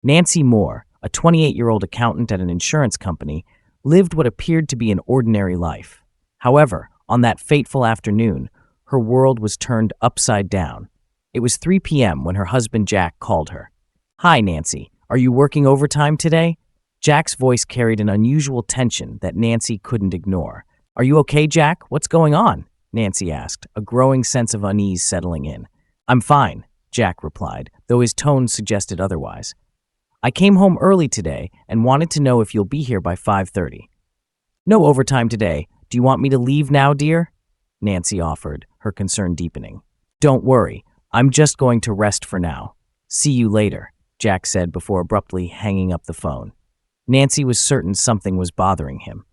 Nancy Moore, a 28-year-old accountant at an insurance company, lived what appeared to be an ordinary life. However, on that fateful afternoon, her world was turned upside down. It was 3 p.m. when her husband Jack called her. "Hi, Nancy. Are you working overtime today?" Jack's voice carried an unusual tension that Nancy couldn't ignore. "Are you okay, Jack? What's going on?" Nancy asked, a growing sense of unease settling in. "I'm fine," Jack replied, though his tone suggested otherwise. "I came home early today and wanted to know if you'll be here by 5:30. "No overtime today. Do you want me to leave now, dear?" Nancy offered, her concern deepening. "Don't worry. I'm just going to rest for now. See you later," Jack said before abruptly hanging up the phone. Nancy was certain something was bothering him.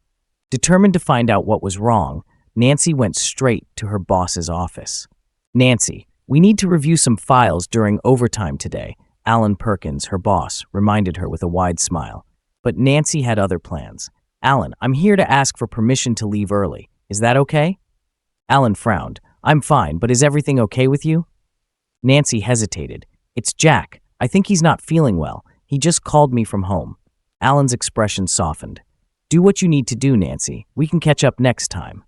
Determined to find out what was wrong, Nancy went straight to her boss's office. "Nancy, we need to review some files during overtime today," Alan Perkins, her boss, reminded her with a wide smile. But Nancy had other plans. "Alan, I'm here to ask for permission to leave early. Is that okay?" Alan frowned. "I'm fine, but is everything okay with you?" Nancy hesitated. "It's Jack. I think he's not feeling well. He just called me from home." Alan's expression softened. "Do what you need to do, Nancy. We can catch up next time."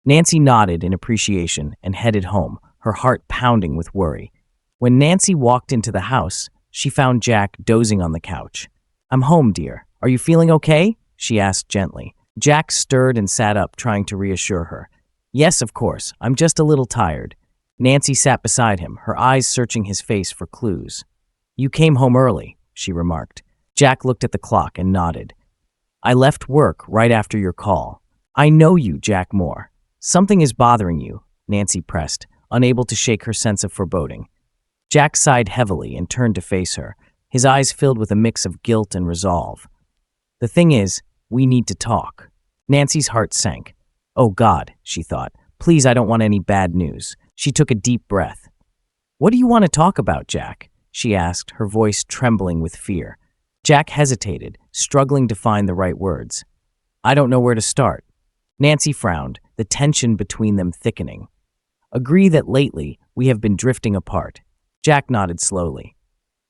Nancy nodded in appreciation and headed home, her heart pounding with worry. When Nancy walked into the house, she found Jack dozing on the couch. "I'm home, dear. Are you feeling okay?" she asked gently. Jack stirred and sat up, trying to reassure her. "Yes, of course. I'm just a little tired." Nancy sat beside him, her eyes searching his face for clues. "You came home early," she remarked. Jack looked at the clock and nodded. "I left work right after your call." "I know you, Jack Moore. Something is bothering you," Nancy pressed, unable to shake her sense of foreboding. Jack sighed heavily and turned to face her, his eyes filled with a mix of guilt and resolve. "The thing is, we need to talk." Nancy's heart sank. "Oh God," she thought. "Please, I don't want any bad news." She took a deep breath. "What do you want to talk about, Jack?" she asked, her voice trembling with fear. Jack hesitated, struggling to find the right words. "I don't know where to start." Nancy frowned, the tension between them thickening. "Agree that lately we have been drifting apart." Jack nodded slowly.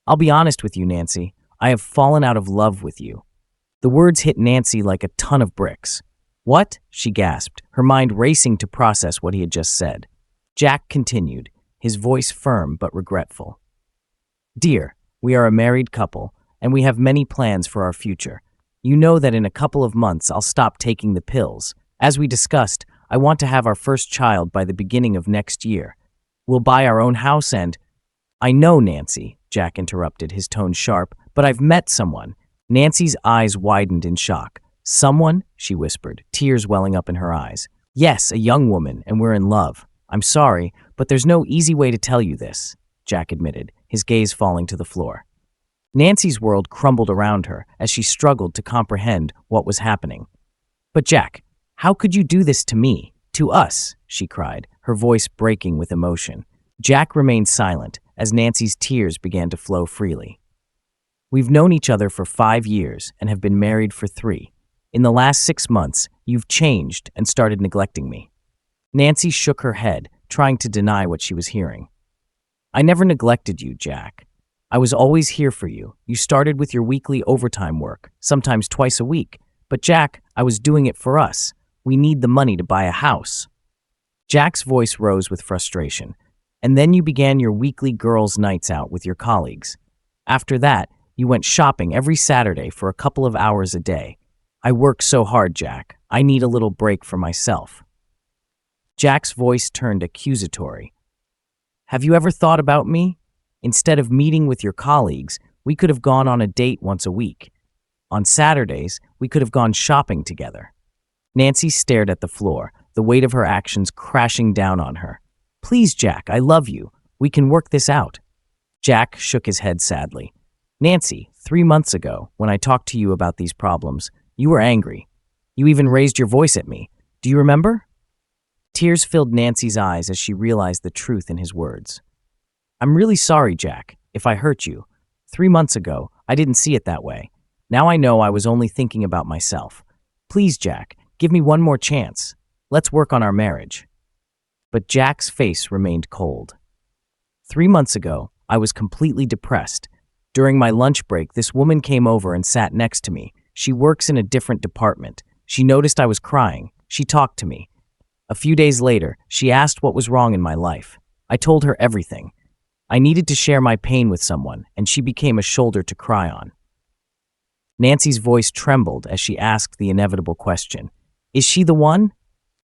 "I'll be honest with you, Nancy. I have fallen out of love with you." The words hit Nancy like a ton of bricks. "What?" she gasped, her mind racing to process what he had just said. Jack continued, his voice firm but regretful. "Dear, we are a married couple, and we have many plans for our future. You know that in a couple of months I'll stop taking the pills. As we discussed, I want to have our first child by the beginning of next year. We'll buy our own house and—" "I know, Nancy," Jack interrupted, his tone sharp, "but I've met someone." Nancy's eyes widened in shock. "Someone?" she whispered, tears welling up in her eyes. "Yes, a young woman, and we're in love. I'm sorry, but there's no easy way to tell you this," Jack admitted, his gaze falling to the floor. Nancy's world crumbled around her as she struggled to comprehend what was happening. "But Jack, how could you do this to me? To us?" she cried, her voice breaking with emotion. Jack remained silent as Nancy's tears began to flow freely. "We've known each other for 5 years and have been married for 3. In the last 6 months, you've changed and started neglecting me." Nancy shook her head, trying to deny what she was hearing. "I never neglected you, Jack. I was always here for you. You started with your weekly overtime work, sometimes twice a week. But Jack, I was doing it for us. We need the money to buy a house." Jack's voice rose with frustration. "And then you began your weekly girls' nights out with your colleagues. After that, you went shopping every Saturday for a couple of hours a day. I work so hard, Jack. I need a little break for myself." Jack's voice turned accusatory. "Have you ever thought about me? Instead of meeting with your colleagues, we could have gone on a date once a week. On Saturdays, we could have gone shopping together." Nancy stared at the floor, the weight of her actions crashing down on her. "Please, Jack, I love you. We can work this out." Jack shook his head sadly. "Nancy, 3 months ago, when I talked to you about these problems, you were angry. You even raised your voice at me. Do you remember?" Tears filled Nancy's eyes as she realized the truth in his words. "I'm really sorry, Jack, if I hurt you. 3 months ago, I didn't see it that way. Now I know I was only thinking about myself. Please, Jack, give me one more chance. Let's work on our marriage." But Jack's face remained cold. 3 months ago, I was completely depressed. During my lunch break, this woman came over and sat next to me. She works in a different department. She noticed I was crying. She talked to me. A few days later, she asked what was wrong in my life. I told her everything. I needed to share my pain with someone, and she became a shoulder to cry on. Nancy's voice trembled as she asked the inevitable question. Is she the one?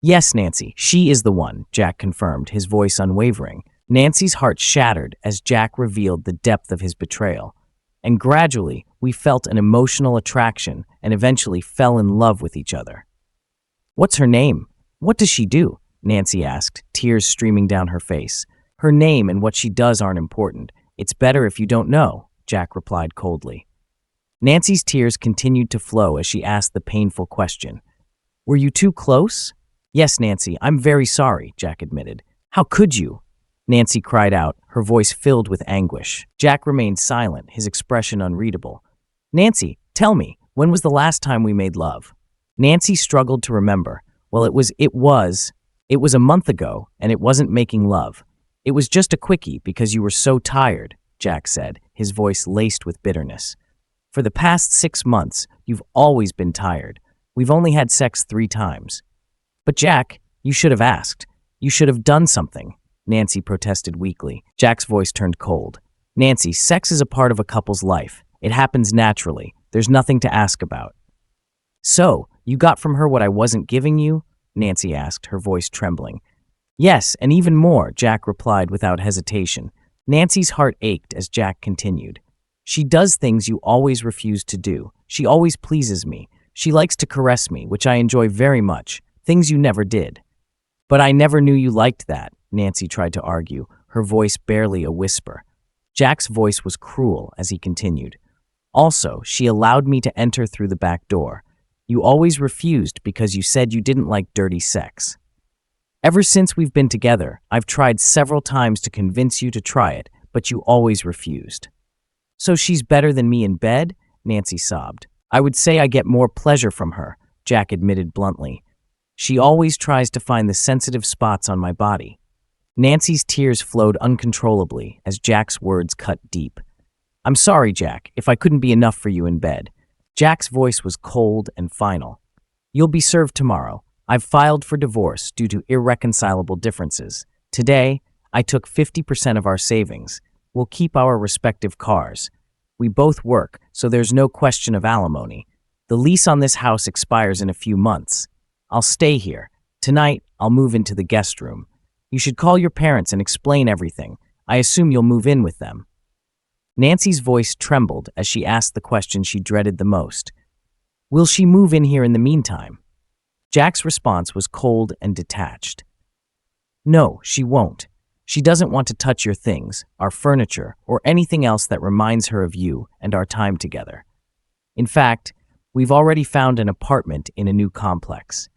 Yes, Nancy, she is the one, Jack confirmed, his voice unwavering. Nancy's heart shattered as Jack revealed the depth of his betrayal. And gradually, we felt an emotional attraction and eventually fell in love with each other. What's her name? What does she do? Nancy asked, tears streaming down her face. Her name and what she does aren't important. It's better if you don't know, Jack replied coldly. Nancy's tears continued to flow as she asked the painful question. Were you too close? Yes, Nancy, I'm very sorry, Jack admitted. How could you? Nancy cried out, her voice filled with anguish. Jack remained silent, his expression unreadable. Nancy, tell me, when was the last time we made love? Nancy struggled to remember. Well, it was a month ago, and it wasn't making love. It was just a quickie because you were so tired, Jack said, his voice laced with bitterness. For the past 6 months, you've always been tired. We've only had sex 3 times. But Jack, you should have asked. You should have done something, Nancy protested weakly. Jack's voice turned cold. Nancy, sex is a part of a couple's life. It happens naturally. There's nothing to ask about. So, you got from her what I wasn't giving you? Nancy asked, her voice trembling. Yes, and even more, Jack replied without hesitation. Nancy's heart ached as Jack continued. She does things you always refuse to do. She always pleases me. She likes to caress me, which I enjoy very much. Things you never did. But I never knew you liked that, Nancy tried to argue, her voice barely a whisper. Jack's voice was cruel as he continued. Also, she allowed me to enter through the back door. You always refused because you said you didn't like dirty sex. Ever since we've been together, I've tried several times to convince you to try it, but you always refused. So she's better than me in bed? Nancy sobbed. I would say I get more pleasure from her, Jack admitted bluntly. She always tries to find the sensitive spots on my body. Nancy's tears flowed uncontrollably as Jack's words cut deep. I'm sorry, Jack, if I couldn't be enough for you in bed. Jack's voice was cold and final. You'll be served tomorrow. I've filed for divorce due to irreconcilable differences. Today, I took 50% of our savings. We'll keep our respective cars. We both work, so there's no question of alimony. The lease on this house expires in a few months. I'll stay here. Tonight, I'll move into the guest room. You should call your parents and explain everything. I assume you'll move in with them. Nancy's voice trembled as she asked the question she dreaded the most. Will she move in here in the meantime? Jack's response was cold and detached. No, she won't. She doesn't want to touch your things, our furniture, or anything else that reminds her of you and our time together. In fact, we've already found an apartment in a new complex.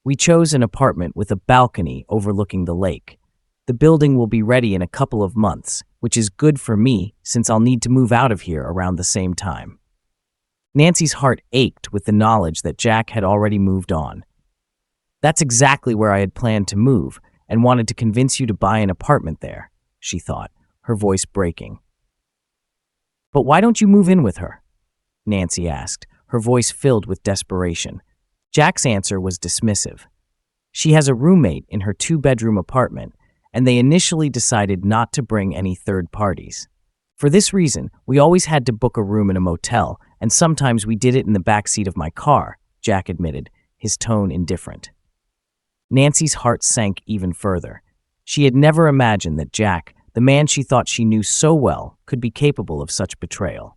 We chose an apartment with a balcony overlooking the lake. The building will be ready in a couple of months, which is good for me since I'll need to move out of here around the same time. Nancy's heart ached with the knowledge that Jack had already moved on. That's exactly where I had planned to move and wanted to convince you to buy an apartment there, she thought, her voice breaking. But why don't you move in with her? Nancy asked, her voice filled with desperation. Jack's answer was dismissive. She has a roommate in her 2-bedroom apartment, and they initially decided not to bring any third parties. For this reason, we always had to book a room in a motel, and sometimes we did it in the backseat of my car, Jack admitted, his tone indifferent. Nancy's heart sank even further. She had never imagined that Jack, the man she thought she knew so well, could be capable of such betrayal.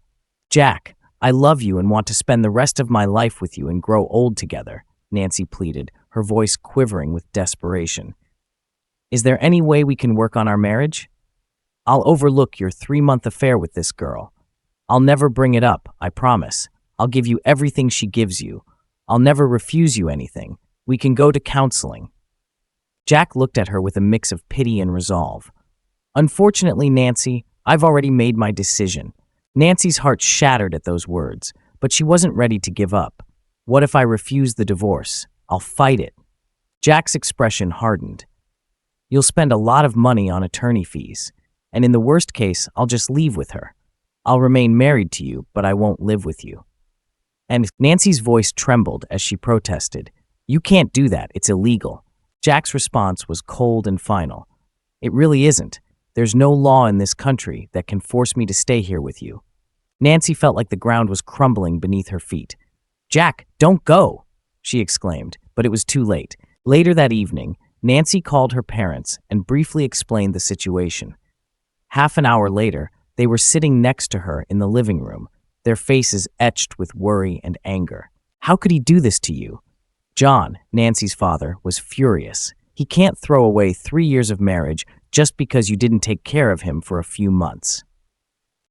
Jack, I love you and want to spend the rest of my life with you and grow old together, Nancy pleaded, her voice quivering with desperation. Is there any way we can work on our marriage? I'll overlook your 3-month affair with this girl. I'll never bring it up, I promise. I'll give you everything she gives you. I'll never refuse you anything. We can go to counseling. Jack looked at her with a mix of pity and resolve. Unfortunately, Nancy, I've already made my decision. Nancy's heart shattered at those words, but she wasn't ready to give up. What if I refuse the divorce? I'll fight it. Jack's expression hardened. You'll spend a lot of money on attorney fees, and in the worst case, I'll just leave with her. I'll remain married to you, but I won't live with you. And Nancy's voice trembled as she protested. You can't do that. It's illegal. Jack's response was cold and final. It really isn't. There's no law in this country that can force me to stay here with you. Nancy felt like the ground was crumbling beneath her feet. Jack, don't go, she exclaimed, but it was too late. Later that evening, Nancy called her parents and briefly explained the situation. Half an hour later, they were sitting next to her in the living room, their faces etched with worry and anger. How could he do this to you? John, Nancy's father, was furious. He can't throw away 3 years of marriage just because you didn't take care of him for a few months.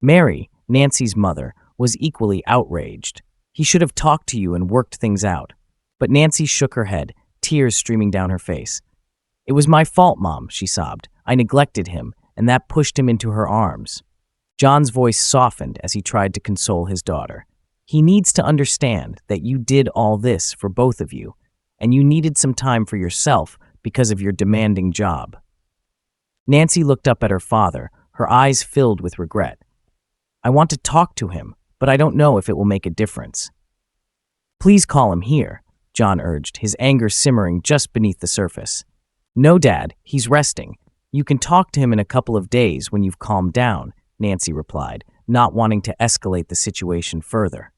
Mary, Nancy's mother, was equally outraged. He should have talked to you and worked things out. But Nancy shook her head, tears streaming down her face. It was my fault, Mom, she sobbed. I neglected him, and that pushed him into her arms. John's voice softened as he tried to console his daughter. He needs to understand that you did all this for both of you, and you needed some time for yourself because of your demanding job. Nancy looked up at her father, her eyes filled with regret. I want to talk to him, but I don't know if it will make a difference. Please call him here, John urged, his anger simmering just beneath the surface. No, Dad, he's resting. You can talk to him in a couple of days when you've calmed down, Nancy replied, not wanting to escalate the situation further.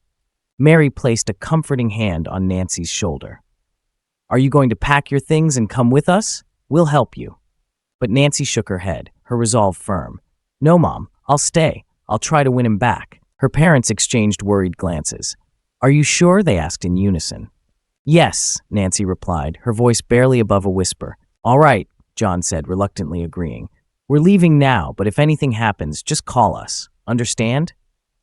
Mary placed a comforting hand on Nancy's shoulder. Are you going to pack your things and come with us? We'll help you. But Nancy shook her head, her resolve firm. No, Mom, I'll stay. I'll try to win him back. Her parents exchanged worried glances. Are you sure? They asked in unison. Yes, Nancy replied, her voice barely above a whisper. All right, John said, reluctantly agreeing. We're leaving now, but if anything happens, just call us. Understand?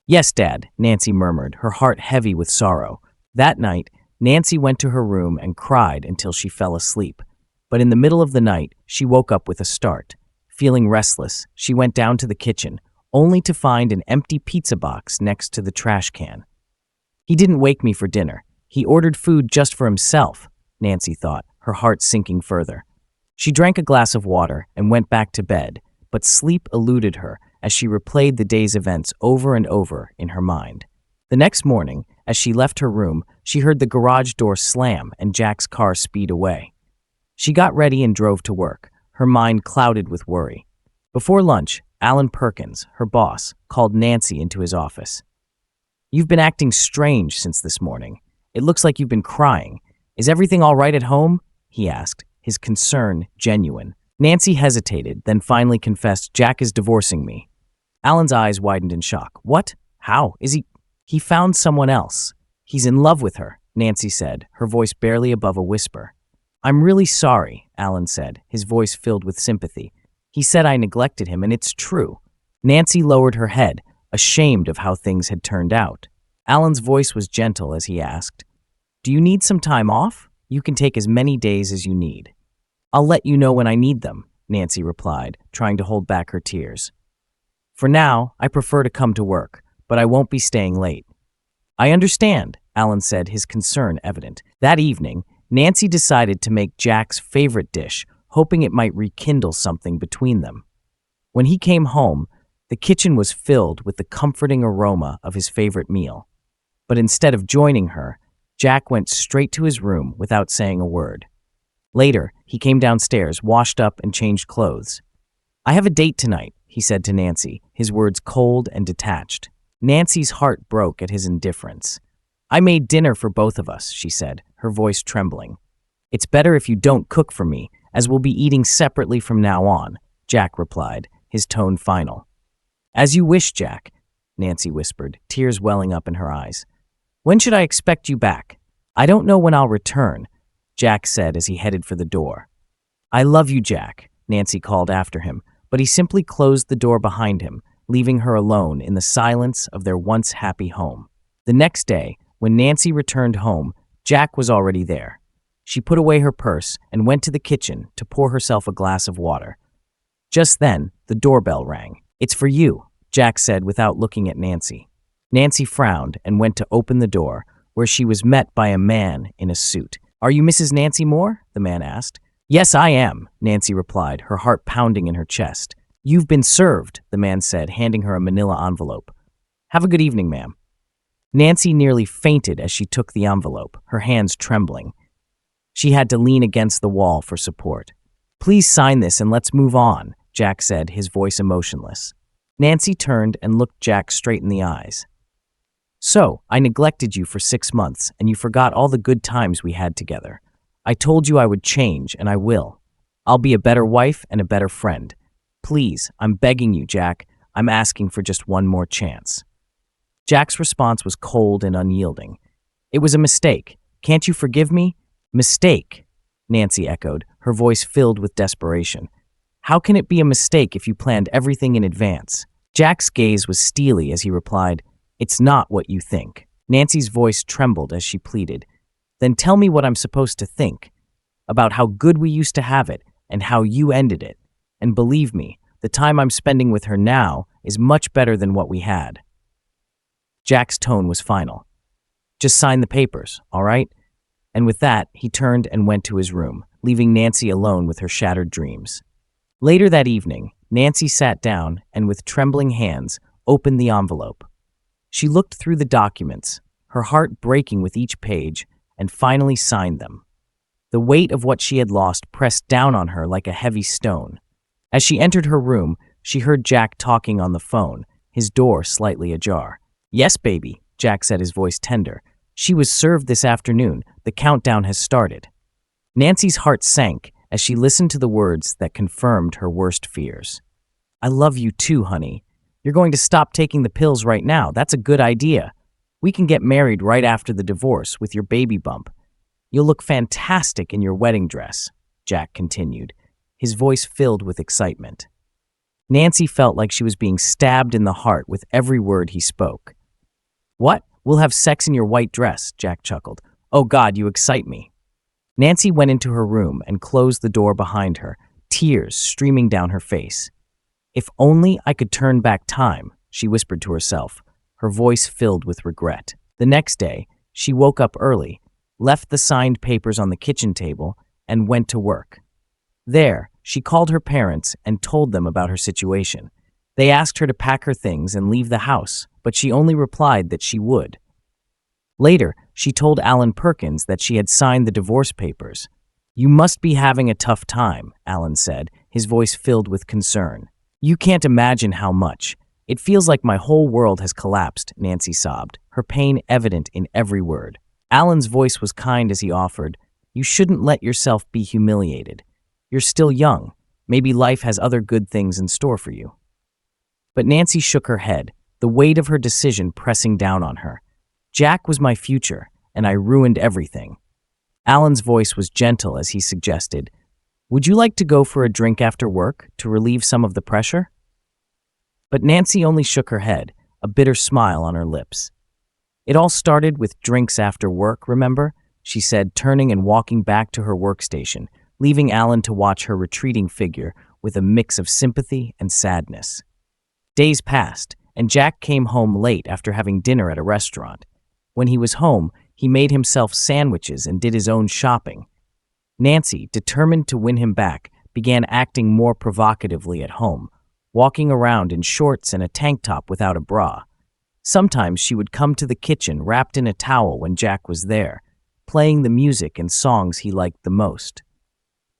Yes, Dad, Nancy murmured, her heart heavy with sorrow. That night, Nancy went to her room and cried until she fell asleep. But in the middle of the night, she woke up with a start. Feeling restless, she went down to the kitchen, only to find an empty pizza box next to the trash can. He didn't wake me for dinner. He ordered food just for himself, Nancy thought, her heart sinking further. She drank a glass of water and went back to bed, but sleep eluded her as she replayed the day's events over and over in her mind. The next morning, as she left her room, she heard the garage door slam and Jack's car speed away. She got ready and drove to work, her mind clouded with worry. Before lunch, Alan Perkins, her boss, called Nancy into his office. You've been acting strange since this morning. It looks like you've been crying. Is everything all right at home? He asked, his concern genuine. Nancy hesitated, then finally confessed, Jack is divorcing me. Alan's eyes widened in shock. What? How? Is he? He found someone else. He's in love with her, Nancy said, her voice barely above a whisper. I'm really sorry, Alan said, his voice filled with sympathy. He said I neglected him, and it's true. Nancy lowered her head, ashamed of how things had turned out. Alan's voice was gentle as he asked, Do you need some time off? You can take as many days as you need. I'll let you know when I need them, Nancy replied, trying to hold back her tears. For now, I prefer to come to work, but I won't be staying late. I understand, Alan said, his concern evident. That evening, Nancy decided to make Jack's favorite dish, hoping it might rekindle something between them. When he came home, the kitchen was filled with the comforting aroma of his favorite meal. But instead of joining her, Jack went straight to his room without saying a word. Later, he came downstairs, washed up and changed clothes. I have a date tonight, he said to Nancy, his words cold and detached. Nancy's heart broke at his indifference. I made dinner for both of us, she said, her voice trembling. It's better if you don't cook for me, as we'll be eating separately from now on, Jack replied, his tone final. As you wish, Jack, Nancy whispered, tears welling up in her eyes. When should I expect you back? I don't know when I'll return, Jack said as he headed for the door. I love you, Jack, Nancy called after him, but he simply closed the door behind him, leaving her alone in the silence of their once happy home. The next day, when Nancy returned home, Jack was already there. She put away her purse and went to the kitchen to pour herself a glass of water. Just then, the doorbell rang. It's for you, Jack said without looking at Nancy. Nancy frowned and went to open the door, where she was met by a man in a suit. Are you Mrs. Nancy Moore? The man asked. Yes, I am, Nancy replied, her heart pounding in her chest. You've been served, the man said, handing her a manila envelope. Have a good evening, ma'am. Nancy nearly fainted as she took the envelope, her hands trembling. She had to lean against the wall for support. Please sign this and let's move on, Jack said, his voice emotionless. Nancy turned and looked Jack straight in the eyes. So, I neglected you for 6 months, and you forgot all the good times we had together. I told you I would change, and I will. I'll be a better wife and a better friend. Please, I'm begging you, Jack. I'm asking for just one more chance. Jack's response was cold and unyielding. It was a mistake. Can't you forgive me? Mistake, Nancy echoed, her voice filled with desperation. How can it be a mistake if you planned everything in advance? Jack's gaze was steely as he replied, It's not what you think. Nancy's voice trembled as she pleaded. Then tell me what I'm supposed to think. About how good we used to have it and how you ended it. And believe me, the time I'm spending with her now is much better than what we had. Jack's tone was final. Just sign the papers, all right? And with that, he turned and went to his room, leaving Nancy alone with her shattered dreams. Later that evening, Nancy sat down and with trembling hands opened the envelope. She looked through the documents, her heart breaking with each page, and finally signed them. The weight of what she had lost pressed down on her like a heavy stone. As she entered her room, she heard Jack talking on the phone, his door slightly ajar. Yes, baby, Jack said, his voice tender. She was served this afternoon. The countdown has started. Nancy's heart sank as she listened to the words that confirmed her worst fears. I love you too, honey. You're going to stop taking the pills right now. That's a good idea. We can get married right after the divorce with your baby bump. You'll look fantastic in your wedding dress, Jack continued, his voice filled with excitement. Nancy felt like she was being stabbed in the heart with every word he spoke. What? We'll have sex in your white dress, Jack chuckled. Oh God, you excite me. Nancy went into her room and closed the door behind her, tears streaming down her face. If only I could turn back time, she whispered to herself, her voice filled with regret. The next day, she woke up early, left the signed papers on the kitchen table, and went to work. There, she called her parents and told them about her situation. They asked her to pack her things and leave the house, but she only replied that she would. Later, she told Alan Perkins that she had signed the divorce papers. You must be having a tough time, Alan said, his voice filled with concern. You can't imagine how much. It feels like my whole world has collapsed, Nancy sobbed, her pain evident in every word. Alan's voice was kind as he offered, You shouldn't let yourself be humiliated. You're still young. Maybe life has other good things in store for you. But Nancy shook her head, the weight of her decision pressing down on her. Jack was my future, and I ruined everything. Alan's voice was gentle as he suggested, Would you like to go for a drink after work to relieve some of the pressure? But Nancy only shook her head, a bitter smile on her lips. It all started with drinks after work, remember? She said, turning and walking back to her workstation, leaving Alan to watch her retreating figure with a mix of sympathy and sadness. Days passed, and Jack came home late after having dinner at a restaurant. When he was home, he made himself sandwiches and did his own shopping. Nancy, determined to win him back, began acting more provocatively at home, walking around in shorts and a tank top without a bra. Sometimes she would come to the kitchen wrapped in a towel when Jack was there, playing the music and songs he liked the most.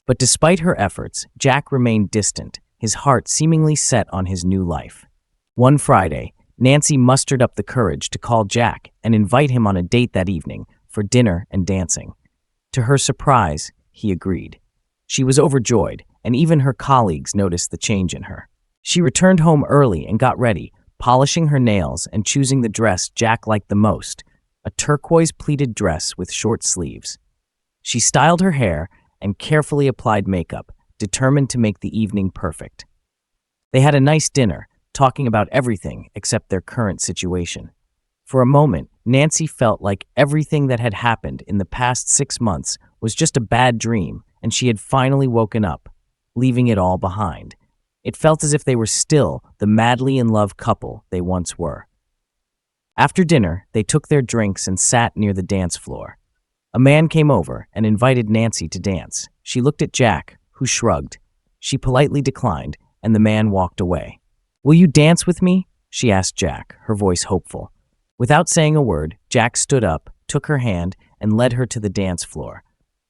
But despite her efforts, Jack remained distant, his heart seemingly set on his new life. One Friday, Nancy mustered up the courage to call Jack and invite him on a date that evening for dinner and dancing. To her surprise, he agreed. She was overjoyed, and even her colleagues noticed the change in her. She returned home early and got ready, polishing her nails and choosing the dress Jack liked the most, a turquoise pleated dress with short sleeves. She styled her hair and carefully applied makeup, determined to make the evening perfect. They had a nice dinner, talking about everything except their current situation. For a moment, Nancy felt like everything that had happened in the past 6 months was just a bad dream, and she had finally woken up, leaving it all behind. It felt as if they were still the madly in love couple they once were. After dinner, they took their drinks and sat near the dance floor. A man came over and invited Nancy to dance. She looked at Jack, who shrugged. She politely declined, and the man walked away. Will you dance with me? she asked Jack, her voice hopeful. Without saying a word, Jack stood up, took her hand, and led her to the dance floor.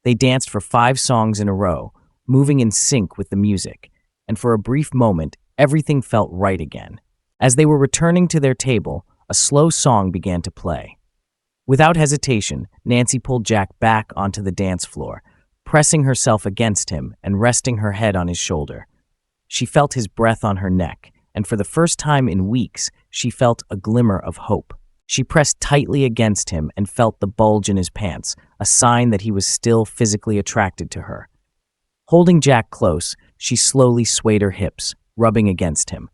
They danced for 5 songs in a row, moving in sync with the music, and for a brief moment, everything felt right again. As they were returning to their table, a slow song began to play. Without hesitation, Nancy pulled Jack back onto the dance floor, pressing herself against him and resting her head on his shoulder. She felt his breath on her neck, and for the first time in weeks, she felt a glimmer of hope. She pressed tightly against him and felt the bulge in his pants, a sign that he was still physically attracted to her. Holding Jack close, she slowly swayed her hips, rubbing against him.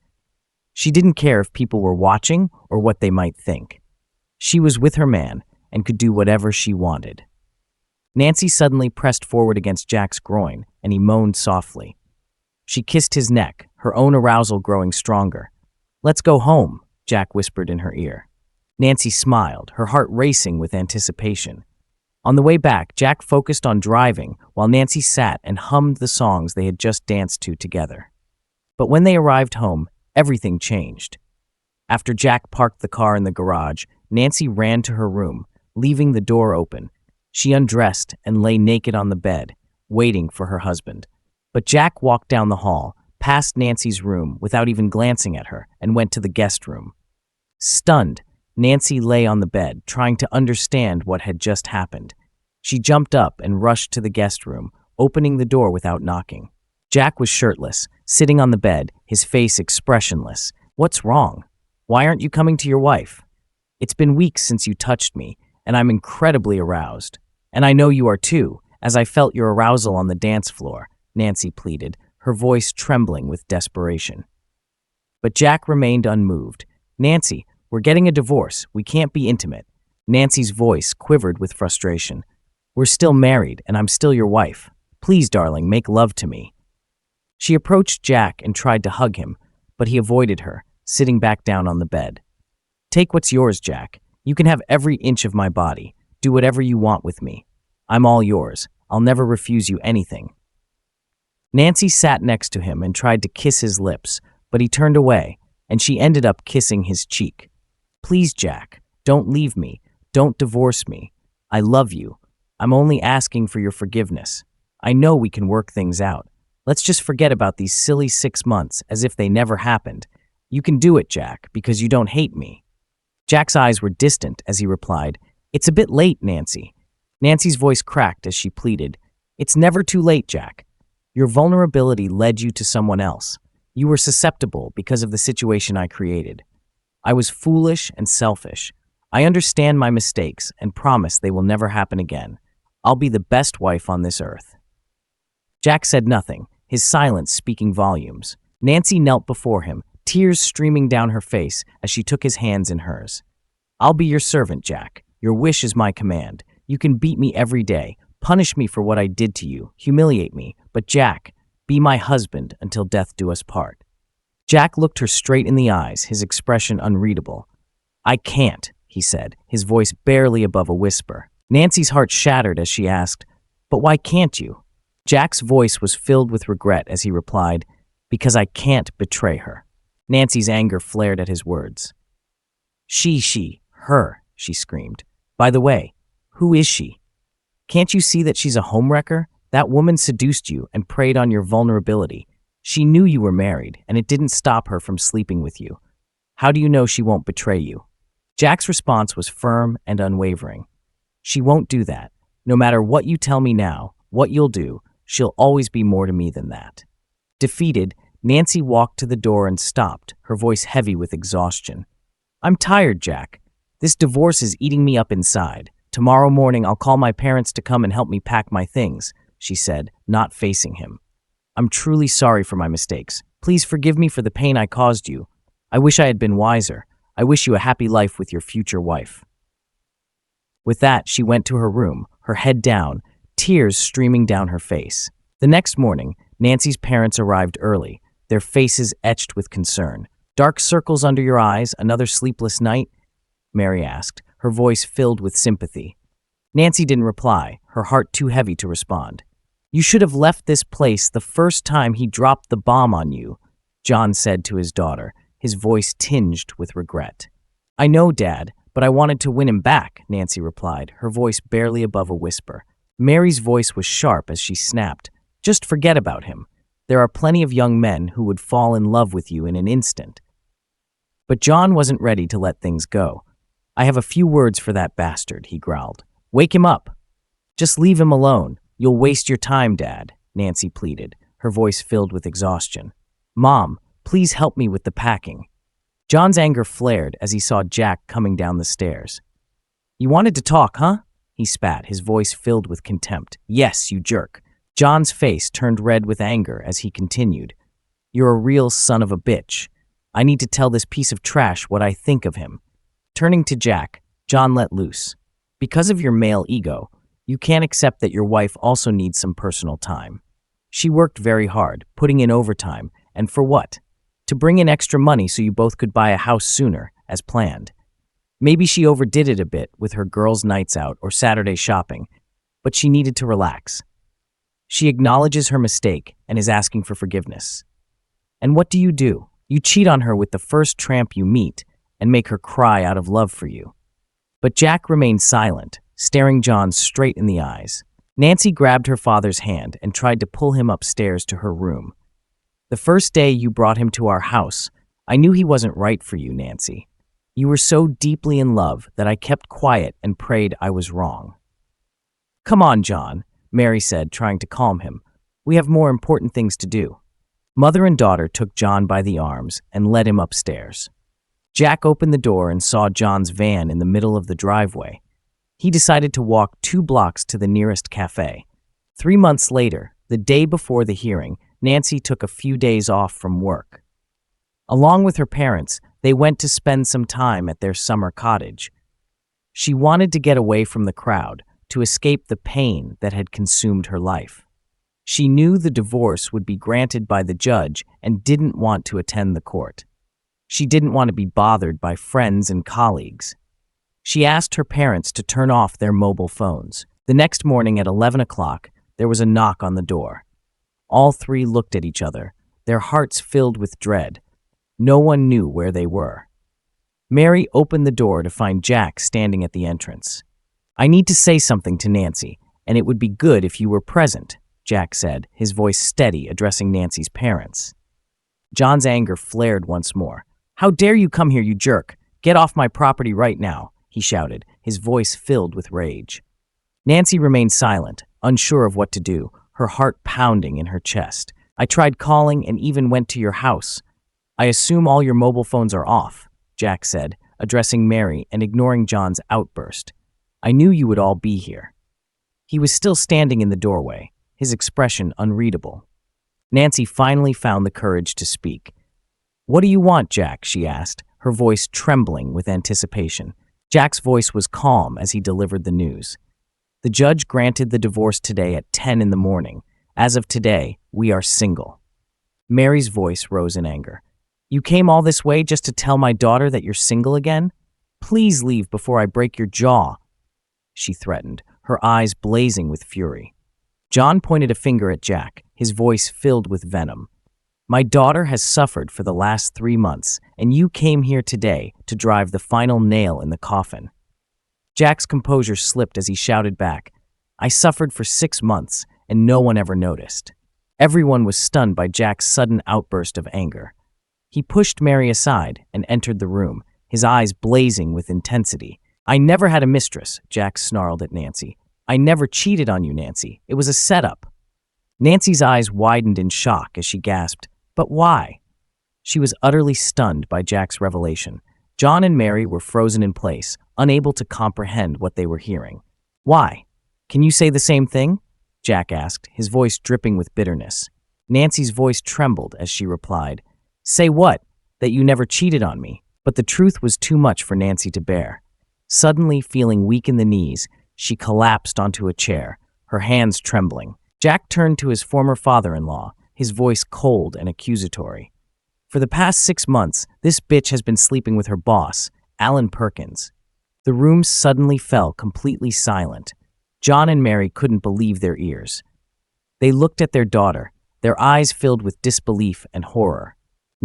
She didn't care if people were watching or what they might think. She was with her man and could do whatever she wanted. Nancy suddenly pressed forward against Jack's groin, and he moaned softly. She kissed his neck, her own arousal growing stronger. "Let's go home," Jack whispered in her ear. Nancy smiled, her heart racing with anticipation. On the way back, Jack focused on driving while Nancy sat and hummed the songs they had just danced to together. But when they arrived home, everything changed. After Jack parked the car in the garage, Nancy ran to her room, leaving the door open. She undressed and lay naked on the bed, waiting for her husband. But Jack walked down the hall, past Nancy's room without even glancing at her, and went to the guest room. Stunned, Nancy lay on the bed, trying to understand what had just happened. She jumped up and rushed to the guest room, opening the door without knocking. Jack was shirtless, sitting on the bed, his face expressionless. "What's wrong? Why aren't you coming to your wife? It's been weeks since you touched me, and I'm incredibly aroused. And I know you are too, as I felt your arousal on the dance floor," Nancy pleaded, her voice trembling with desperation. But Jack remained unmoved. "Nancy, we're getting a divorce. We can't be intimate." Nancy's voice quivered with frustration. "We're still married, and I'm still your wife. Please, darling, make love to me." She approached Jack and tried to hug him, but he avoided her, sitting back down on the bed. "Take what's yours, Jack. You can have every inch of my body. Do whatever you want with me. I'm all yours. I'll never refuse you anything." Nancy sat next to him and tried to kiss his lips, but he turned away, and she ended up kissing his cheek. "Please, Jack, don't leave me. Don't divorce me. I love you. I'm only asking for your forgiveness. I know we can work things out. Let's just forget about these silly 6 months as if they never happened. You can do it, Jack, because you don't hate me." Jack's eyes were distant as he replied, "It's a bit late, Nancy." Nancy's voice cracked as she pleaded, "It's never too late, Jack. Your vulnerability led you to someone else. You were susceptible because of the situation I created. I was foolish and selfish. I understand my mistakes and promise they will never happen again. I'll be the best wife on this earth." Jack said nothing, his silence speaking volumes. Nancy knelt before him, tears streaming down her face as she took his hands in hers. "I'll be your servant, Jack. Your wish is my command. You can beat me every day, punish me for what I did to you, humiliate me, but Jack, be my husband until death do us part." Jack looked her straight in the eyes, his expression unreadable. "I can't," he said, his voice barely above a whisper. Nancy's heart shattered as she asked, "But why can't you?" Jack's voice was filled with regret as he replied, "Because I can't betray her." Nancy's anger flared at his words. Her, she screamed. "By the way, who is she? Can't you see that she's a homewrecker? That woman seduced you and preyed on your vulnerability. She knew you were married, and it didn't stop her from sleeping with you. How do you know she won't betray you?" Jack's response was firm and unwavering. "She won't do that. No matter what you tell me now, what you'll do, she'll always be more to me than that." Defeated, Nancy walked to the door and stopped, her voice heavy with exhaustion. "I'm tired, Jack. This divorce is eating me up inside. Tomorrow morning I'll call my parents to come and help me pack my things," she said, not facing him. "I'm truly sorry for my mistakes. Please forgive me for the pain I caused you. I wish I had been wiser. I wish you a happy life with your future wife." With that, she went to her room, her head down, tears streaming down her face. The next morning, Nancy's parents arrived early, their faces etched with concern. "Dark circles under your eyes, another sleepless night?" Mary asked, her voice filled with sympathy. Nancy didn't reply, her heart too heavy to respond. "You should have left this place the first time he dropped the bomb on you," John said to his daughter, his voice tinged with regret. "I know, Dad, but I wanted to win him back," Nancy replied, her voice barely above a whisper. Mary's voice was sharp as she snapped, "Just forget about him. There are plenty of young men who would fall in love with you in an instant." But John wasn't ready to let things go. "I have a few words for that bastard," he growled. "Wake him up." "Just leave him alone. You'll waste your time, Dad," Nancy pleaded, her voice filled with exhaustion. "Mom, please help me with the packing." John's anger flared as he saw Jack coming down the stairs. "You wanted to talk, huh?" he spat, his voice filled with contempt. "Yes, you jerk." John's face turned red with anger as he continued. "You're a real son of a bitch. I need to tell this piece of trash what I think of him." Turning to Jack, John let loose. "Because of your male ego, you can't accept that your wife also needs some personal time. She worked very hard, putting in overtime, and for what? To bring in extra money so you both could buy a house sooner, as planned. Maybe she overdid it a bit with her girls' nights out or Saturday shopping, but she needed to relax. She acknowledges her mistake and is asking for forgiveness. And what do? You cheat on her with the first tramp you meet and make her cry out of love for you." But Jack remained silent, staring John straight in the eyes. Nancy grabbed her father's hand and tried to pull him upstairs to her room. "The first day you brought him to our house, I knew he wasn't right for you, Nancy. You were so deeply in love that I kept quiet and prayed I was wrong." "Come on, John," Mary said, trying to calm him. "We have more important things to do." Mother and daughter took John by the arms and led him upstairs. Jack opened the door and saw John's van in the middle of the driveway. He decided to walk 2 blocks to the nearest cafe. 3 months later, the day before the hearing, Nancy took a few days off from work. Along with her parents, they went to spend some time at their summer cottage. She wanted to get away from the crowd, to escape the pain that had consumed her life. She knew the divorce would be granted by the judge and didn't want to attend the court. She didn't want to be bothered by friends and colleagues. She asked her parents to turn off their mobile phones. The next morning at 11 o'clock, there was a knock on the door. All 3 looked at each other, their hearts filled with dread. No one knew where they were. Mary opened the door to find Jack standing at the entrance. "I need to say something to Nancy, and it would be good if you were present," Jack said, his voice steady, addressing Nancy's parents. John's anger flared once more. "How dare you come here, you jerk! Get off my property right now," he shouted, his voice filled with rage. Nancy remained silent, unsure of what to do, her heart pounding in her chest. "I tried calling and even went to your house. I assume all your mobile phones are off," Jack said, addressing Mary and ignoring John's outburst. "I knew you would all be here." He was still standing in the doorway, his expression unreadable. Nancy finally found the courage to speak. "What do you want, Jack?" she asked, her voice trembling with anticipation. Jack's voice was calm as he delivered the news. "The judge granted the divorce today at 10 in the morning. As of today, we are single." Mary's voice rose in anger. "You came all this way just to tell my daughter that you're single again? Please leave before I break your jaw," she threatened, her eyes blazing with fury. John pointed a finger at Jack, his voice filled with venom. "My daughter has suffered for the last 3 months, and you came here today to drive the final nail in the coffin." Jack's composure slipped as he shouted back, "I suffered for 6 months, and no one ever noticed." Everyone was stunned by Jack's sudden outburst of anger. He pushed Mary aside and entered the room, his eyes blazing with intensity. "I never had a mistress," Jack snarled at Nancy. "I never cheated on you, Nancy. It was a setup." Nancy's eyes widened in shock as she gasped, "But why?" She was utterly stunned by Jack's revelation. John and Mary were frozen in place, unable to comprehend what they were hearing. "Why? Can you say the same thing?" Jack asked, his voice dripping with bitterness. Nancy's voice trembled as she replied, "Say what? That you never cheated on me." But the truth was too much for Nancy to bear. Suddenly feeling weak in the knees, she collapsed onto a chair, her hands trembling. Jack turned to his former father-in-law, his voice cold and accusatory. "For the past 6 months, this bitch has been sleeping with her boss, Alan Perkins." The room suddenly fell completely silent. John and Mary couldn't believe their ears. They looked at their daughter, their eyes filled with disbelief and horror.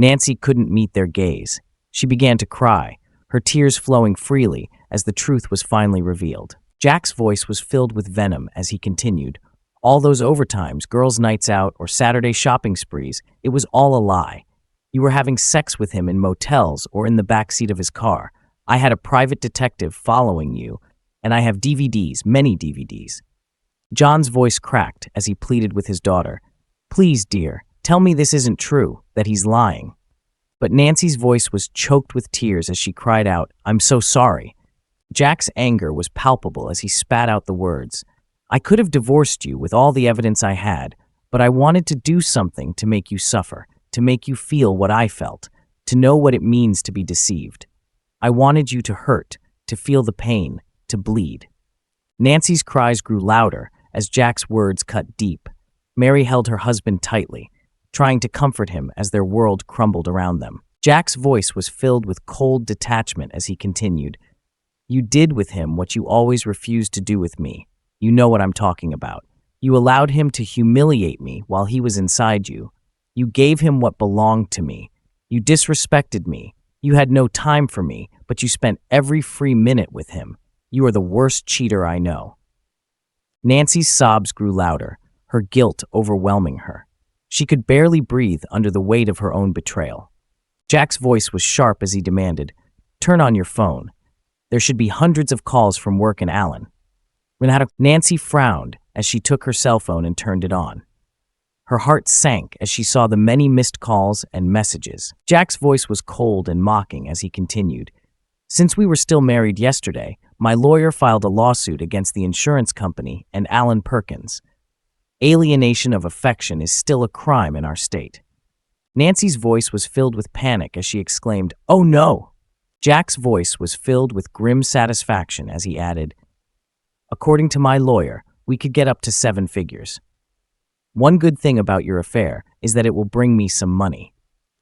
Nancy couldn't meet their gaze. She began to cry, her tears flowing freely as the truth was finally revealed. Jack's voice was filled with venom as he continued. All those overtimes, girls' nights out, or Saturday shopping sprees, it was all a lie. You were having sex with him in motels or in the backseat of his car. I had a private detective following you, and I have DVDs, many DVDs. John's voice cracked as he pleaded with his daughter. Please, dear, tell me this isn't true, that he's lying. But Nancy's voice was choked with tears as she cried out, I'm so sorry. Jack's anger was palpable as he spat out the words. I could have divorced you with all the evidence I had, but I wanted to do something to make you suffer, to make you feel what I felt, to know what it means to be deceived. I wanted you to hurt, to feel the pain, to bleed. Nancy's cries grew louder as Jack's words cut deep. Mary held her husband tightly, trying to comfort him as their world crumbled around them. Jack's voice was filled with cold detachment as he continued. You did with him what you always refused to do with me. You know what I'm talking about. You allowed him to humiliate me while he was inside you. You gave him what belonged to me. You disrespected me. You had no time for me, but you spent every free minute with him. You are the worst cheater I know. Nancy's sobs grew louder, her guilt overwhelming her. She could barely breathe under the weight of her own betrayal. Jack's voice was sharp as he demanded, Turn on your phone. There should be hundreds of calls from work and Alan. Nancy frowned as she took her cell phone and turned it on. Her heart sank as she saw the many missed calls and messages. Jack's voice was cold and mocking as he continued. Since we were still married yesterday, my lawyer filed a lawsuit against the insurance company and Alan Perkins. Alienation of affection is still a crime in our state. Nancy's voice was filled with panic as she exclaimed, Oh no! Jack's voice was filled with grim satisfaction as he added, According to my lawyer, we could get up to 7 figures. One good thing about your affair is that it will bring me some money.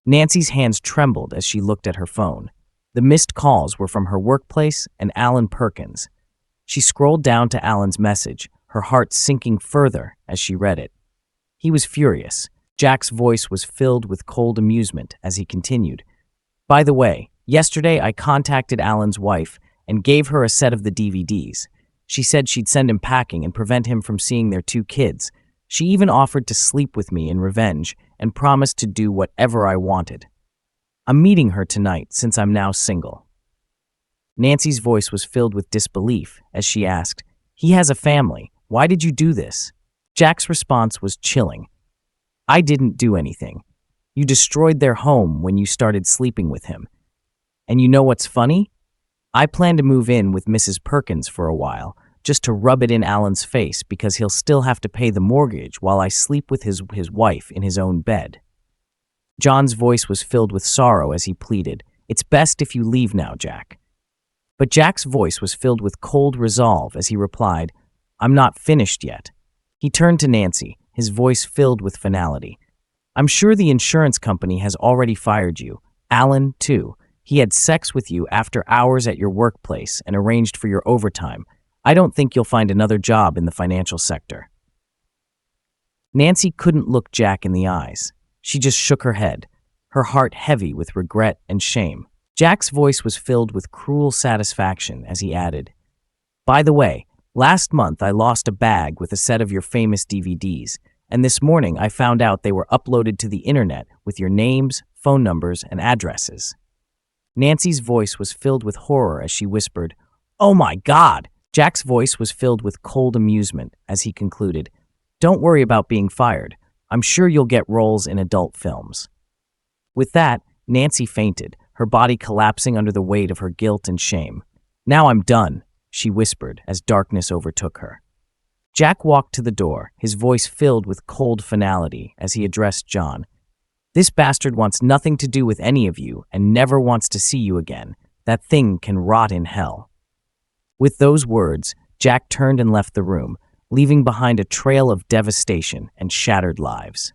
Nancy's hands trembled as she looked at her phone. The missed calls were from her workplace and Alan Perkins. She scrolled down to Alan's message, her heart sinking further as she read it. He was furious. Jack's voice was filled with cold amusement as he continued. By the way, yesterday I contacted Alan's wife and gave her a set of the DVDs. She said she'd send him packing and prevent him from seeing their 2 kids. She even offered to sleep with me in revenge and promised to do whatever I wanted. I'm meeting her tonight since I'm now single. Nancy's voice was filled with disbelief as she asked, He has a family. Why did you do this? Jack's response was chilling. I didn't do anything. You destroyed their home when you started sleeping with him. And you know what's funny? I plan to move in with Mrs. Perkins for a while, just to rub it in Alan's face because he'll still have to pay the mortgage while I sleep with his wife in his own bed. John's voice was filled with sorrow as he pleaded, It's best if you leave now, Jack. But Jack's voice was filled with cold resolve as he replied, I'm not finished yet. He turned to Nancy, his voice filled with finality. I'm sure the insurance company has already fired you. Alan, too. He had sex with you after hours at your workplace and arranged for your overtime. I don't think you'll find another job in the financial sector. Nancy couldn't look Jack in the eyes. She just shook her head, her heart heavy with regret and shame. Jack's voice was filled with cruel satisfaction as he added, By the way, last month I lost a bag with a set of your famous DVDs, and this morning I found out they were uploaded to the internet with your names, phone numbers, and addresses. Nancy's voice was filled with horror as she whispered, Oh my God! Jack's voice was filled with cold amusement as he concluded, Don't worry about being fired. I'm sure you'll get roles in adult films. With that, Nancy fainted, her body collapsing under the weight of her guilt and shame. Now I'm done, she whispered as darkness overtook her. Jack walked to the door, his voice filled with cold finality as he addressed John. This bastard wants nothing to do with any of you and never wants to see you again. That thing can rot in hell. With those words, Jack turned and left the room, leaving behind a trail of devastation and shattered lives.